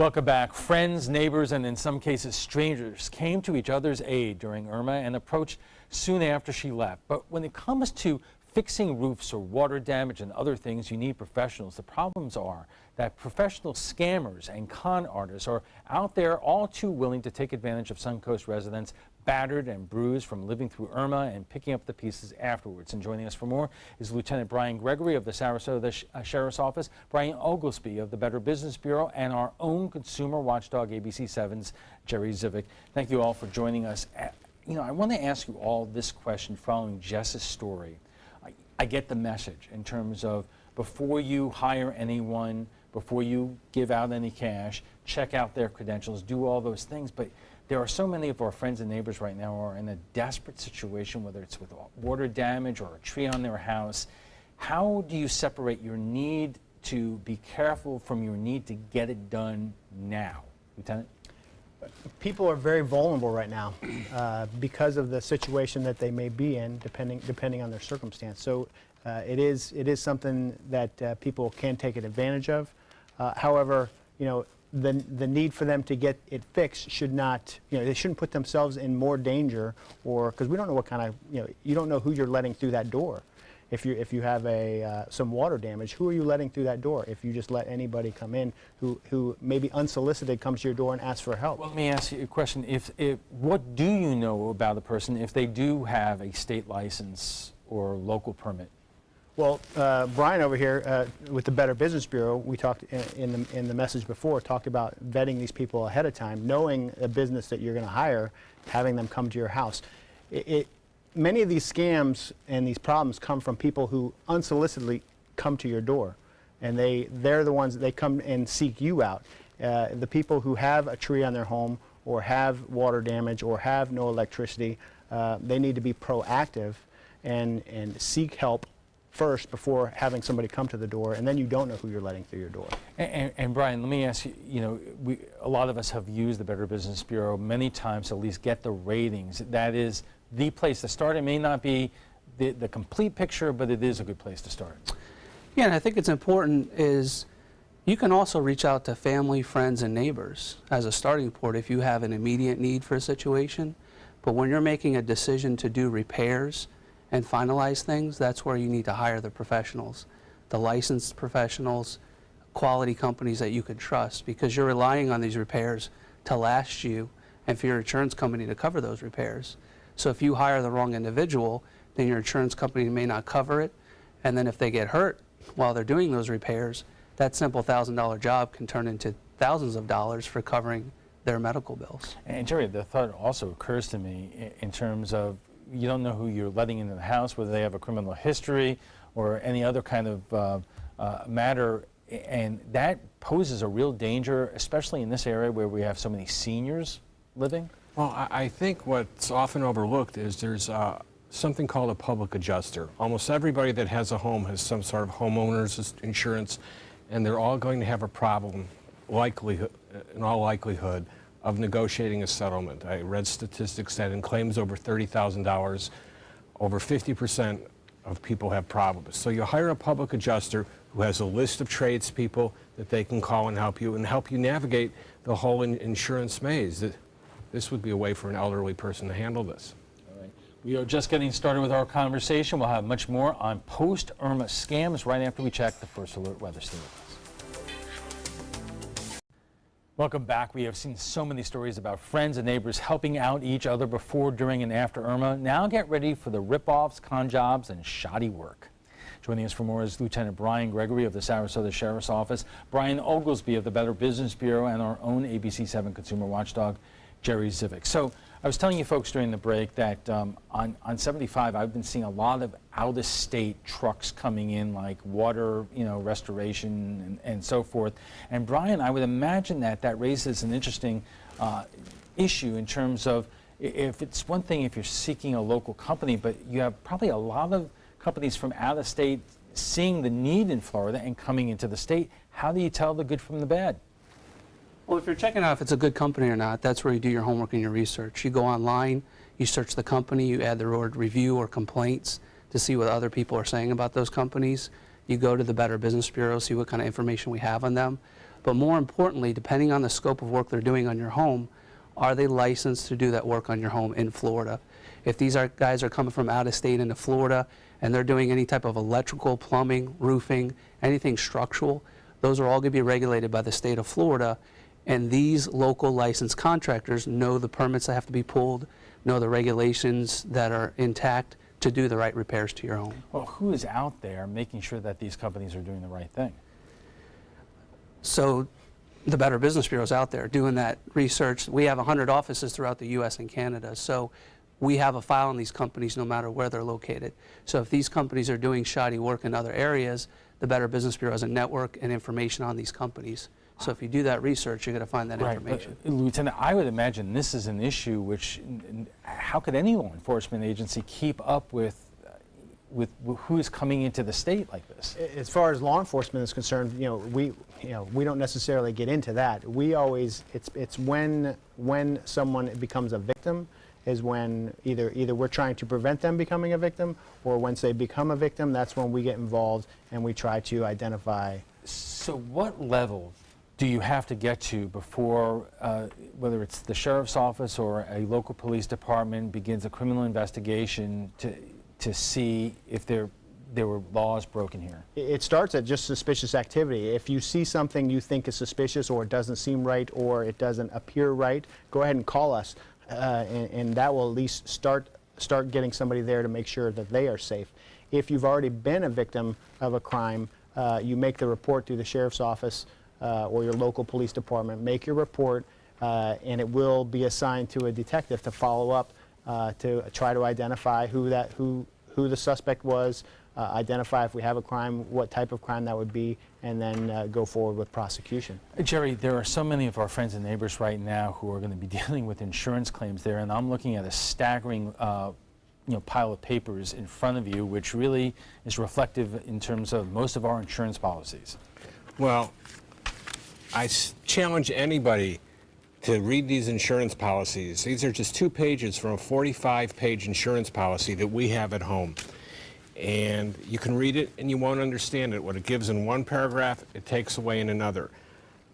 Welcome back. Friends, neighbors, and in some cases strangers came to each other's aid during Irma and approached soon after she left. But when it comes to fixing roofs or water damage and other things, you need professionals. The problems are that professional scammers and con artists are out there all too willing to take advantage of Suncoast residents battered and bruised from living through Irma and picking up the pieces afterwards. And joining us for more is Lieutenant Brian Gregory of the Sarasota Sheriff's Office, Brian Oglesby of the Better Business Bureau, and our own consumer watchdog ABC7's Jerry Zivick. Thank you all for joining us. I want to ask you all this question following Jess's story. I get the message in terms of before you hire anyone, before you give out any cash, check out their credentials, do all those things. But there are so many of our friends and neighbors right now who are in a desperate situation, whether it's with water damage or a tree on their house. How do you separate your need to be careful from your need to get it done now? Lieutenant? People are very vulnerable right now because of the situation that they may be in, depending on their circumstance. So it is something that people can take advantage of. However, the need for them to get it fixed should not, they shouldn't put themselves in more danger, or because we don't know what kind of, you don't know who you're letting through that door. If you have some water damage, who are you letting through that door? If you just let anybody come in who maybe unsolicited comes to your door and asks for help. Well, let me ask you a question. What do you know about a person if they do have a state license or local permit? Well, Brian over here with the Better Business Bureau, we talked in the message before, talked about vetting these people ahead of time, knowing a business that you're going to hire, having them come to your house. Many of these scams and these problems come from people who unsolicitedly come to your door, and they're the ones that come and seek you out. The people who have a tree on their home or have water damage or have no electricity, they need to be proactive and seek help first before having somebody come to the door, and then you don't know who you're letting through your door. And Brian, let me ask you, a lot of us have used the Better Business Bureau many times to at least get the ratings. That is the place to start. It may not be the complete picture, but it is a good place to start. Yeah, and I think it's important is you can also reach out to family, friends, and neighbors as a starting point if you have an immediate need for a situation. But when you're making a decision to do repairs and finalize things, that's where you need to hire the professionals, the licensed professionals, quality companies that you can trust, because you're relying on these repairs to last you and for your insurance company to cover those repairs. So if you hire the wrong individual, then your insurance company may not cover it, and then if they get hurt while they're doing those repairs, that simple $1,000 job can turn into thousands of dollars for covering their medical bills. And Jerry, the thought also occurs to me in terms of you don't know who you're letting into the house, whether they have a criminal history or any other kind of matter, and that poses a real danger, especially in this area where we have so many seniors living. Well, I think what's often overlooked is there's something called a public adjuster. Almost everybody that has a home has some sort of homeowner's insurance, and they're all going to have a problem, in all likelihood, of negotiating a settlement. I read statistics that in claims over $30,000, over 50% of people have problems. So you hire a public adjuster who has a list of tradespeople that they can call and help you navigate the whole insurance maze. This would be a way for an elderly person to handle this. All right. We are just getting started with our conversation. We'll have much more on post-Irma scams right after we check the First Alert weather status. Welcome back. We have seen so many stories about friends and neighbors helping out each other before, during, and after Irma. Now get ready for the rip-offs, con jobs, and shoddy work. Joining us for more is Lieutenant Brian Gregory of the Sarasota Sheriff's Office, Brian Oglesby of the Better Business Bureau, and our own ABC7 consumer watchdog, Jerry Zivick. So I was telling you folks during the break that on 75, I've been seeing a lot of out-of-state trucks coming in, like water, restoration and so forth. And Brian, I would imagine that raises an interesting issue in terms of if it's one thing if you're seeking a local company, but you have probably a lot of companies from out of state seeing the need in Florida and coming into the state. How do you tell the good from the bad? Well, if you're checking out if it's a good company or not, that's where you do your homework and your research. You go online, you search the company, you add the word review or complaints to see what other people are saying about those companies. You go to the Better Business Bureau, see what kind of information we have on them. But more importantly, depending on the scope of work they're doing on your home, are they licensed to do that work on your home in Florida? If these guys are coming from out of state into Florida and they're doing any type of electrical, plumbing, roofing, anything structural, those are all going to be regulated by the state of Florida. And these local licensed contractors know the permits that have to be pulled, know the regulations that are intact to do the right repairs to your home. Well, who is out there making sure that these companies are doing the right thing? So the Better Business Bureau is out there doing that research. We have 100 offices throughout the U.S. and Canada. So we have a file on these companies no matter where they're located. So if these companies are doing shoddy work in other areas, the Better Business Bureau has a network and information on these companies. So if you do that research, you're going to find that information. But, Lieutenant, I would imagine this is an issue which, how could any law enforcement agency keep up with who is coming into the state like this? As far as law enforcement is concerned, we don't necessarily get into that. We always, it's when someone becomes a victim is when either we're trying to prevent them becoming a victim, or once they become a victim, that's when we get involved and we try to identify. So what level do you have to get to before, whether it's the sheriff's office or a local police department begins a criminal investigation to see if there were laws broken here? It starts at just suspicious activity. If you see something you think is suspicious, or it doesn't seem right, or it doesn't appear right, go ahead and call us, and that will at least start getting somebody there to make sure that they are safe. If you've already been a victim of a crime, you make the report through the sheriff's office or your local police department. Make your report, and it will be assigned to a detective to follow up to try to identify who the suspect was, identify if we have a crime, what type of crime that would be, and then go forward with prosecution. Jerry, there are so many of our friends and neighbors right now who are going to be dealing with insurance claims there, and I'm looking at a staggering pile of papers in front of you, which really is reflective in terms of most of our insurance policies. Well, I challenge anybody to read these insurance policies. These are just 2 pages from a 45-page insurance policy that we have at home. And you can read it and you won't understand it. What it gives in one paragraph, it takes away in another.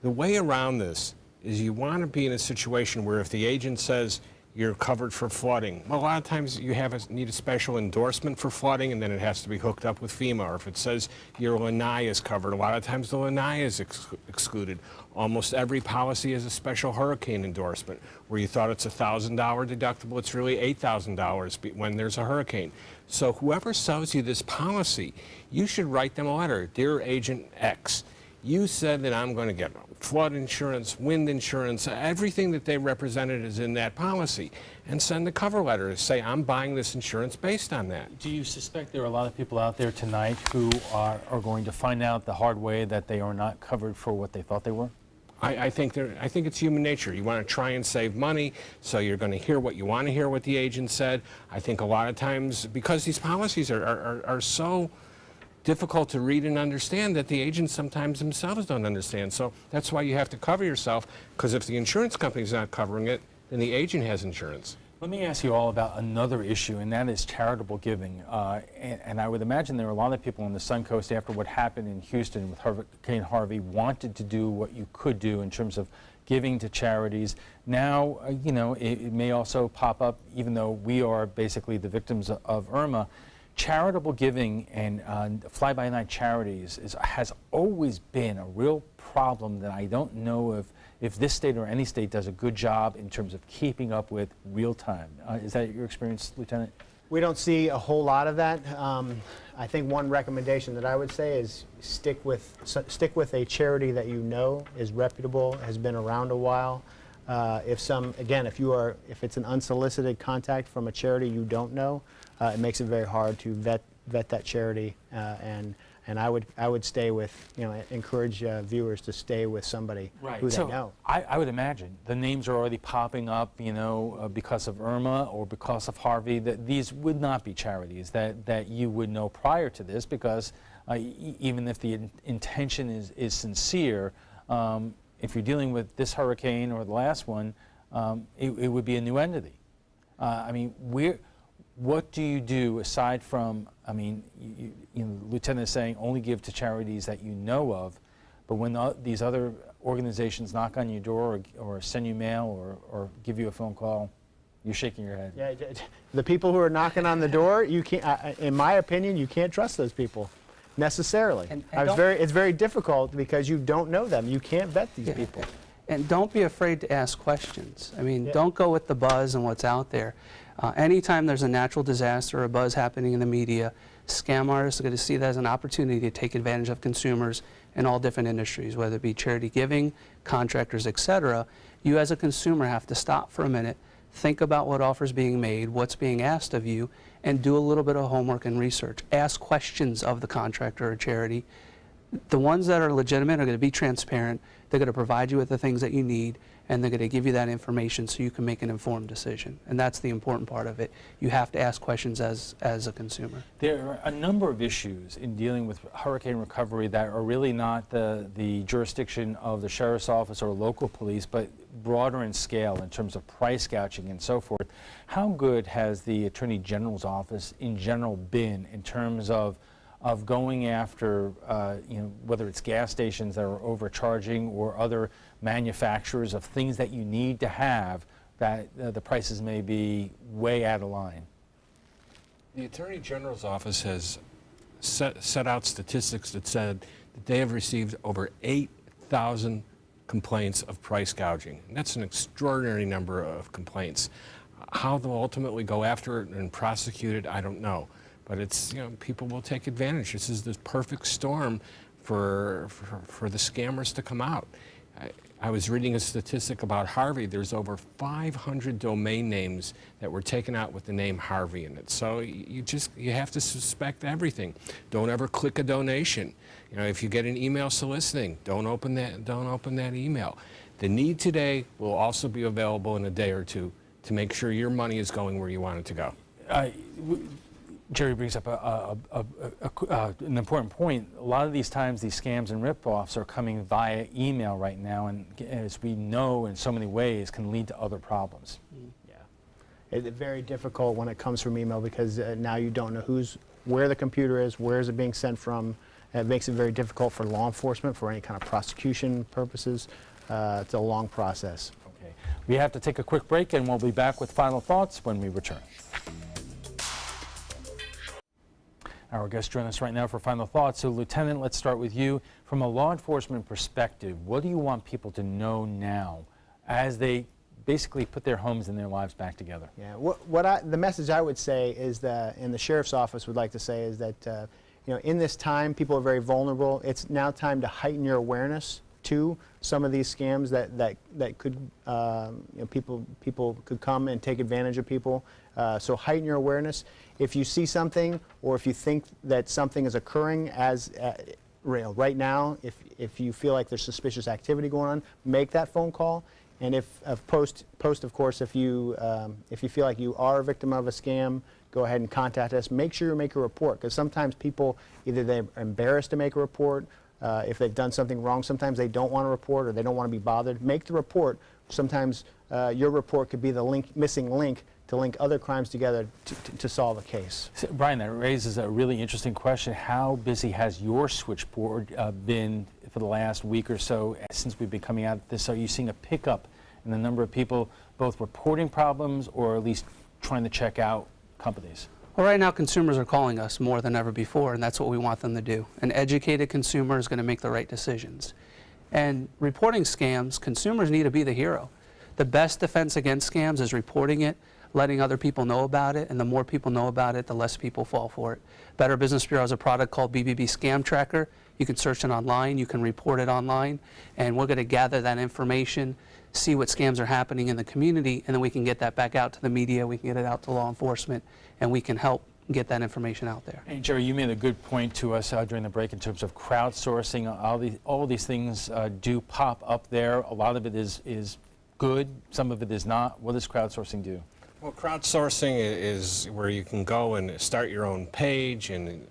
The way around this is you want to be in a situation where if the agent says you're covered for flooding, well, a lot of times you need a special endorsement for flooding, and then it has to be hooked up with FEMA. Or if it says your lanai is covered, a lot of times the lanai is excluded. Almost every policy has a special hurricane endorsement, where you thought it's $1,000 deductible, it's really $8,000 when there's a hurricane. So whoever sells you this policy, you should write them a letter. Dear Agent X, you said that I'm going to get flood insurance, wind insurance, everything that they represented is in that policy, and send a cover letter to say I'm buying this insurance based on that. Do you suspect there are a lot of people out there tonight who are going to find out the hard way that they are not covered for what they thought they were? I think it's human nature. You want to try and save money, so you're going to hear what you want to hear what the agent said. I think a lot of times, because these policies are so difficult to read and understand, that the agents sometimes themselves don't understand. So that's why you have to cover yourself, because if the insurance company's not covering it, then the agent has insurance. Let me ask you all about another issue, and that is charitable giving. And I would imagine there are a lot of people on the Suncoast, after what happened in Houston with Hurricane Harvey, wanted to do what you could do in terms of giving to charities. Now, it may also pop up, even though we are basically the victims of Irma. Charitable giving and fly-by-night charities has always been a real problem that I don't know if this state or any state does a good job in terms of keeping up with real time. Is that your experience, Lieutenant? We don't see a whole lot of that. I think one recommendation that I would say is stick with a charity that you know is reputable, has been around a while. If it's an unsolicited contact from a charity you don't know, it makes it very hard to vet that charity, and I would stay with, encourage viewers to stay with somebody who they know. I would imagine the names are already popping up, because of Irma or because of Harvey, that these would not be charities that you would know prior to this, because even if the intention is sincere, if you're dealing with this hurricane or the last one, it would be a new entity. What do you do aside from, the Lieutenant is saying only give to charities that you know of, but when these other organizations knock on your door or send you mail or give you a phone call, you're shaking your head. Yeah, the people who are knocking on the door, you can't. In my opinion, you can't trust those people necessarily. It's very difficult because you don't know them. You can't vet these people. And don't be afraid to ask questions. I mean, don't go with the buzz and what's out there. Anytime there's a natural disaster or a buzz happening in the media, scam artists are going to see that as an opportunity to take advantage of consumers in all different industries, whether it be charity giving, contractors, etc. You as a consumer have to stop for a minute, think about what offers being made, what's being asked of you, and do a little bit of homework and research. Ask questions of the contractor or charity. The ones that are legitimate are going to be transparent. They're going to provide you with the things that you need, and they're going to give you that information so you can make an informed decision. And that's the important part of it. You have to ask questions as a consumer. There are a number of issues in dealing with hurricane recovery that are really not the jurisdiction of the sheriff's office or local police, but broader in scale in terms of price gouging and so forth. How good has the Attorney General's office in general been in terms of going after, whether it's gas stations that are overcharging or other manufacturers of things that you need to have that the prices may be way out of line? The Attorney General's office has set out statistics that said that they have received over 8,000 complaints of price gouging. And that's an extraordinary number of complaints. How they'll ultimately go after it and prosecute it, I don't know. But it's, people will take advantage. This is the perfect storm for the scammers to come out. I was reading a statistic about Harvey. There's over 500 domain names that were taken out with the name Harvey in it. So you have to suspect everything. Don't ever click a donation. If you get an email soliciting, don't open that email. The Need Today will also be available in a day or two to make sure your money is going where you want it to go. Jerry brings up an important point. A lot of these times, these scams and ripoffs are coming via email right now, and as we know, in so many ways, can lead to other problems. Yeah, it's very difficult when it comes from email because now you don't know where the computer is, where is it being sent from. It makes it very difficult for law enforcement for any kind of prosecution purposes. It's a long process. Okay, we have to take a quick break, and we'll be back with final thoughts when we return. Our guests join us right now for final thoughts. So, Lieutenant, let's start with you. From a law enforcement perspective, what do you want people to know now as they basically put their homes and their lives back together? Yeah, the message I would say is that, and the sheriff's office would like to say, is that in this time, people are very vulnerable. It's now time to heighten your awareness to some of these scams that could people could come and take advantage of people. So heighten your awareness. If you see something or if you think that something is occurring right now, if you feel like there's suspicious activity going on, make that phone call. And post of course, if you feel like you are a victim of a scam, go ahead and contact us. Make sure you make a report, because sometimes people either they're embarrassed to make a report. If they've done something wrong, sometimes they don't want to report or they don't want to be bothered. Make the report. Sometimes your report could be the missing link to link other crimes together to solve a case. So, Brian, that raises a really interesting question. How busy has your switchboard been for the last week or so since we've been coming out of this? Are you seeing a pickup in the number of people both reporting problems or at least trying to check out companies? Well, right now consumers are calling us more than ever before, and that's what we want them to do. An educated consumer is going to make the right decisions. And reporting scams, consumers need to be the hero. The best defense against scams is reporting it, letting other people know about it, and the more people know about it, the less people fall for it. Better Business Bureau has a product called BBB Scam Tracker. You can search it online, you can report it online, and we're going to gather that information, see what scams are happening in the community, and then we can get that back out to the media, we can get it out to law enforcement, and we can help get that information out there. And Jerry, you made a good point to us during the break in terms of crowdsourcing. All these things do pop up there. A lot of it is good, some of it is not. What does crowdsourcing do? Well, crowdsourcing is where you can go and start your own page and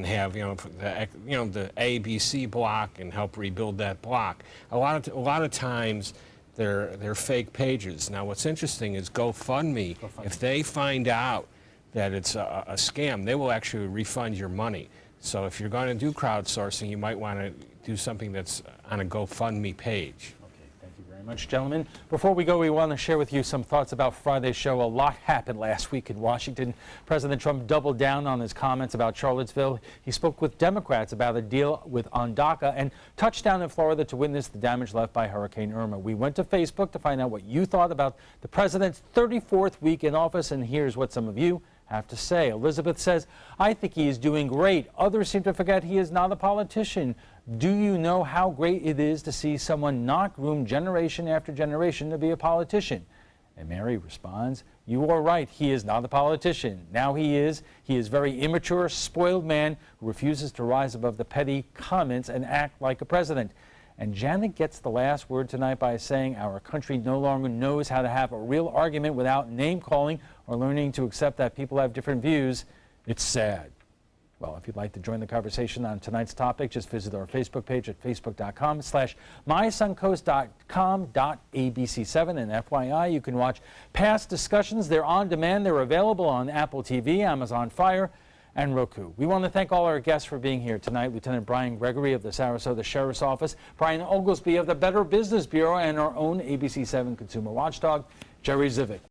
have the ABC block and help rebuild that block. A lot of times they're fake pages. Now, what's interesting is GoFundMe. If they find out that it's a scam, they will actually refund your money. So if you're going to do crowdsourcing, you might want to do something that's on a GoFundMe page. Thank you very much, gentlemen. Before we go, we want to share with you some thoughts about Friday's show. A lot happened last week in Washington. President Trump doubled down on his comments about Charlottesville. He spoke with Democrats about a deal on DACA and touched down in Florida to witness the damage left by Hurricane Irma. We went to Facebook to find out what you thought about the president's 34th week in office, and here's what some of you have to say. Elizabeth says, I think he is doing great. Others seem to forget he is not a politician. Do you know how great it is to see someone not groomed generation after generation to be a politician? And Mary responds, you are right, he is not a politician. Now he is. He is a very immature, spoiled man who refuses to rise above the petty comments and act like a president. And Janet gets the last word tonight by saying our country no longer knows how to have a real argument without name-calling or learning to accept that people have different views. It's sad. Well, if you'd like to join the conversation on tonight's topic, just visit our Facebook page at facebook.com/mysuncoast.com.abc7. And FYI, you can watch past discussions. They're on demand. They're available on Apple TV, Amazon Fire, and Roku. We want to thank all our guests for being here tonight. Lieutenant Brian Gregory of the Sarasota Sheriff's Office, Brian Oglesby of the Better Business Bureau, and our own ABC7 consumer watchdog, Jerry Zivick.